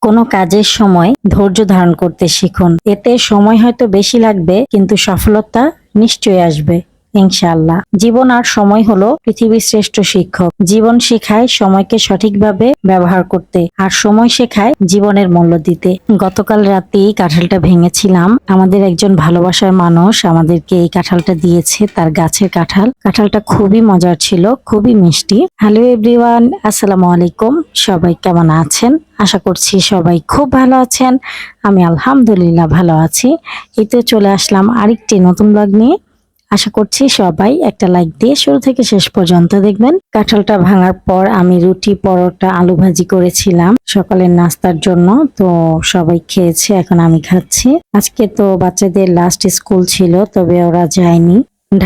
কোনো কাজের সময় ধৈর্য ধারণ করতে শিখুন। এতে সময় হয়তো বেশি লাগবে, কিন্তু সফলতা নিশ্চয়ই আসবে ইনশাআল্লাহ। জীবন আর সময় হলো পৃথিবীর শ্রেষ্ঠ শিক্ষক। জীবন শেখায় সময়কে সঠিকভাবে ব্যবহার করতে, আর সময় শেখায় জীবনের মূল্য দিতে। গতকাল রাতেই কাঁঠালটা ভেঙেছিলাম। আমাদের একজন ভালোবাসার মানুষ আমাদেরকে এই কাঁঠালটা দিয়েছে, তার গাছের কাঁঠাল। কাঁঠালটা খুবই মজার ছিল, খুবই মিষ্টি। হ্যালো এভরিওয়ান, আসসালামু আলাইকুম। সবাই কেমন আছেন? আশা করছি সবাই খুব ভালো আছেন। আমি আলহামদুলিল্লাহ ভালো আছি। এই তো চলে আসলাম আরেকটি নতুন ব্লগ নিয়ে। আশা করছি সবাই একটা লাইক দিয়ে শুরু থেকে শেষ পর্যন্ত দেখবেন। কাঁঠালটা ভাঙার পর আমি রুটি, পরোটা, আলু ভাজি করেছিলাম সকালের নাস্তার জন্য। তো সবাই খেয়েছে, এখন আমি খাচ্ছি। আজকে তো বাচ্চাদের লাস্ট স্কুল ছিল, তবে ওরা যায়নি।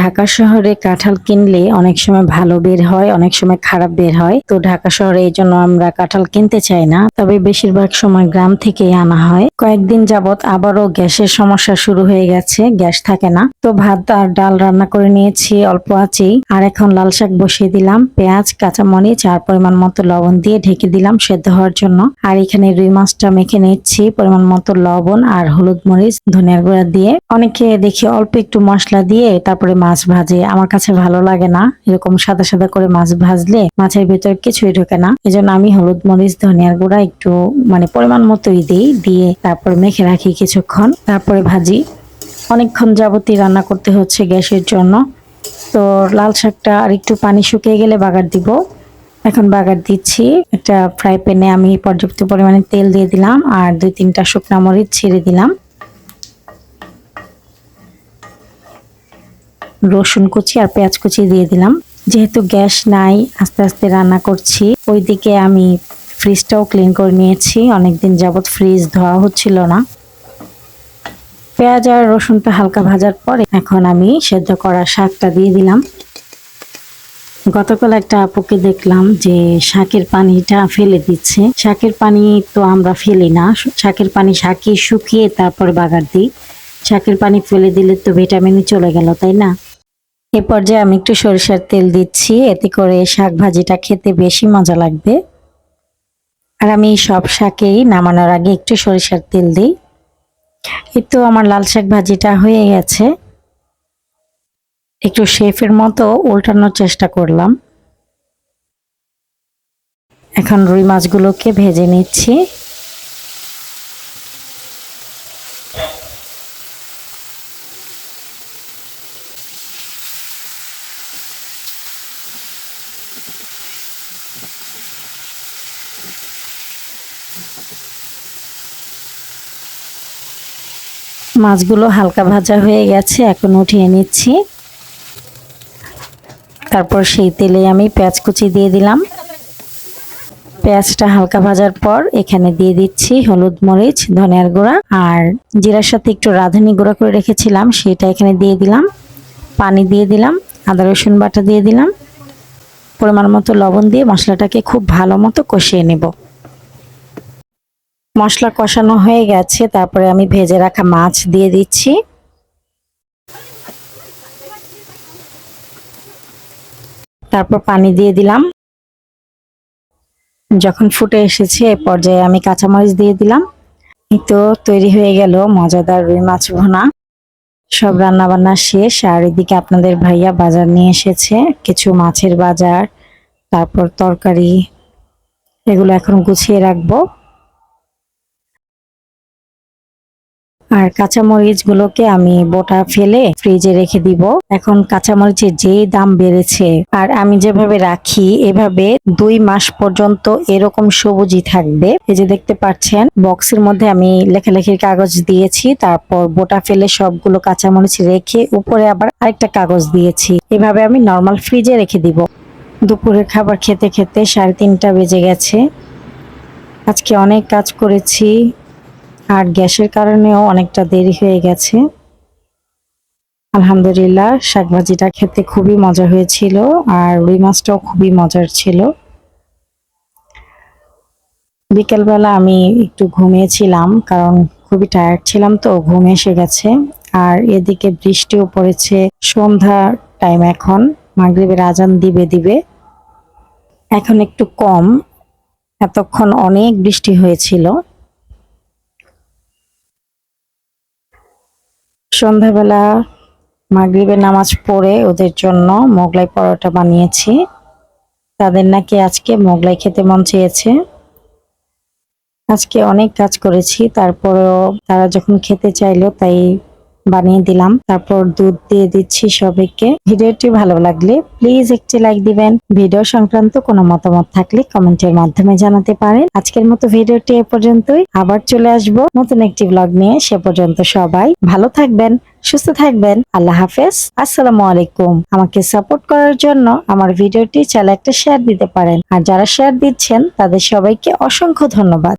ঢাকা শহরে কাঁঠাল কিনলে অনেক সময় ভালো বের হয়, অনেক সময় খারাপ বের হয়। তো ঢাকা শহরে এই জন্য আমরা কাঁঠাল কিনতে চাই না, তবে বেশিরভাগ সময় গ্রাম থেকেই আনা হয়। কয়েকদিন যাবত আবারও গ্যাসের সমস্যা শুরু হয়ে গেছে, গ্যাস থাকে না। তো ভাত আর ডাল রান্না করে নিয়েছি অল্প আছেই। আর এখন লাল শাক বসিয়ে দিলাম, পেঁয়াজ, কাঁচামরিচ আর পরিমাণ মতো লবণ দিয়ে ঢেকে দিলাম সেদ্ধ হওয়ার জন্য। আর এখানে রুই মাছটা মেখে নিচ্ছি পরিমাণ মতো লবণ আর হলুদ, মরিচ, ধনিয়ার গুঁড়া দিয়ে। অনেকে দেখি অল্প একটু মশলা দিয়ে তারপরে মাছ ভাজে, আমার কাছে ভালো লাগে না। এরকম সাদা সাদা করে মাছ ভাজলে মাছের ভিতর কিছুই ঢোকে না। এজন্য আমি হলুদ, মরিচ, ধনিয়ার গুঁড়া একটু পরিমাণ মতোই দিই, দিয়ে তারপর মেখে রাখি কিছুক্ষণ, তারপরে ভাজি। অনেকক্ষণ যাবতই রান্না করতে হচ্ছে গ্যাসের জন্য। তো লাল শাকটা আর একটু পানি শুকিয়ে গেলে বাগার দিব। এখন বাগার দিচ্ছি। একটা ফ্রাই প্যানে আমি পর্যাপ্ত পরিমাণে তেল দিয়ে দিলাম আর 2-3টা শুকনা মরিচ ছেড়ে দিলাম। রসুন কুচি আর পেঁয়াজ কুচি দিয়ে দিলাম। যেহেতু গ্যাস নাই, আস্তে আস্তে রান্না করছি। ওইদিকে আমি ফ্রিজটাও ক্লিন করে নিয়েছি, অনেকদিন যাবত ফ্রিজ ধোয়া হচ্ছিল না। পেঁয়াজ আর রসুনটা হালকা ভাজার পরে এখন আমি সেদ্ধ করা শাকটা দিয়ে দিলাম। গতকাল একটা আপুকে দেখলাম যে শাকের পানিটা ফেলে দিচ্ছে। শাকের পানি তো আমরা ফেলি না, শাকের পানি শাকিয়ে শুকিয়ে তারপর বাগার দিই। শাকের পানি ফেলে দিলে তো ভিটামিনই চলে গেল, তাই না? এ পর্যায়ে আমি একটু সরিষার তেল দিচ্ছি, এতে করে শাক ভাজিটা খেতে বেশি মজা লাগবে। আর আমি সব শাকেই নামানোর আগে একটু সরিষার তেল দিই। এই তো আমার লাল শাক ভাজিটা হয়ে গেছে। একটু শেফের মতো উল্টানোর চেষ্টা করলাম। এখন রুই মাছগুলোকে ভেজে নিচ্ছি। মাছগুলো হালকা ভাজা হয়ে গেছে, এখন উঠিয়ে নিচ্ছি। তারপর সেই তেলে আমি পেঁয়াজ কুচি দিয়ে দিলাম। পেঁয়াজটা হালকা ভাজার পর এখানে দিয়ে দিচ্ছি হলুদ, মরিচ, ধনিয়ার গুঁড়া আর জিরার সাথে একটু রাঁধুনি গুঁড়া করে রেখেছিলাম, সেটা এখানে দিয়ে দিলাম। পানি দিয়ে দিলাম, আদা রসুন বাটা দিয়ে দিলাম। পরিমাণ মতো লবণ দিয়ে মশলাটাকে খুব ভালো মতো কষিয়ে নেব। মশলা কষানো হয়ে গেছে, তারপরে আমি ভেজে রাখা মাছ দিয়ে দিচ্ছি। তারপর পানি দিয়ে দিলাম। যখন ফুটে এসেছে এ পর্যায়ে আমি কাঁচামরিচ দিয়ে দিলাম। এই তো তৈরি হয়ে গেল মজাদার রুই মাছ ভুনা। সব রান্না বান্না শেষ, আর এদিকে আপনাদের ভাইয়া বাজার নিয়ে এসেছে, কিছু মাছের বাজার, তারপর তরকারি, এগুলো এখন গুছিয়ে রাখবো। আর কাঁচামরিচ গুলোকে আমি বোটা ফেলে ফ্রিজে রেখে দিব। এখন কাঁচামরিচের যে দাম বেড়েছে, আর আমি যেভাবে রাখি এভাবে 2 মাস পর্যন্ত এরকম সবুজই থাকবে। এই যে দেখতে পাচ্ছেন বক্সের মধ্যে আমি লেখালেখির কাগজ দিয়েছি, তারপর বোটা ফেলে সবগুলো কাঁচামরিচ রেখে উপরে আবার আরেকটা কাগজ দিয়েছি। এভাবে আমি নর্মাল ফ্রিজে রেখে দিব। দুপুরের খাবার খেতে খেতে 3:30 বেজে গেছে। আজকে অনেক কাজ করেছি, আর গ্যাসের কারণেও অনেকটা দেরি হয়ে গেছে। আলহামদুলিল্লাহ শাকভাজিটা খেতে খুবই মজা হয়েছিল, আর রুই মাছটাও খুবই মজার ছিল। বিকেলবেলা আমি একটু ঘুমিয়েছিলাম, কারণ খুবই টায়ার্ড ছিলাম, তো ঘুম এসে গেছে। আর এদিকে বৃষ্টিও পড়েছে। সন্ধ্যা টাইম, এখন মাগরিবের আজান দিবে দিবে। এখন একটু কম, এতক্ষণ অনেক বৃষ্টি হয়েছিল। সন্ধ্যাবেলা মাগরিবের নামাজ পড়ে ওদের জন্য মোগলাই পরোটা বানিয়েছি। তাদের নাকি আজকে মোগলাই খেতে মন চেয়েছে। আজকে অনেক কাজ করেছি, তারপরেও তারা যখন খেতে চাইলো তাই বানিয়ে দিলাম। তারপর দুধ দিয়ে দিচ্ছি সবাইকে। ভিডিওটি ভালো লাগলে প্লিজ একটি লাইক দিবেন। ভিডিও সংক্রান্ত কোনো মতামত থাকলে কমেন্টের মাধ্যমে জানাতে পারেন। আজকের মতো ভিডিওটি এ পর্যন্তই। আবার চলে আসব নতুন একটি ব্লগ নিয়ে। সে পর্যন্ত সবাই ভালো থাকবেন, সুস্থ থাকবেন। আল্লাহ হাফেজ। আসসালামু আলাইকুম। আমাকে সাপোর্ট করার জন্য আমার ভিডিওটি চাইলে একটা শেয়ার দিতে পারেন। আর যারা শেয়ার দিচ্ছেন তাদের সবাইকে অসংখ্য ধন্যবাদ।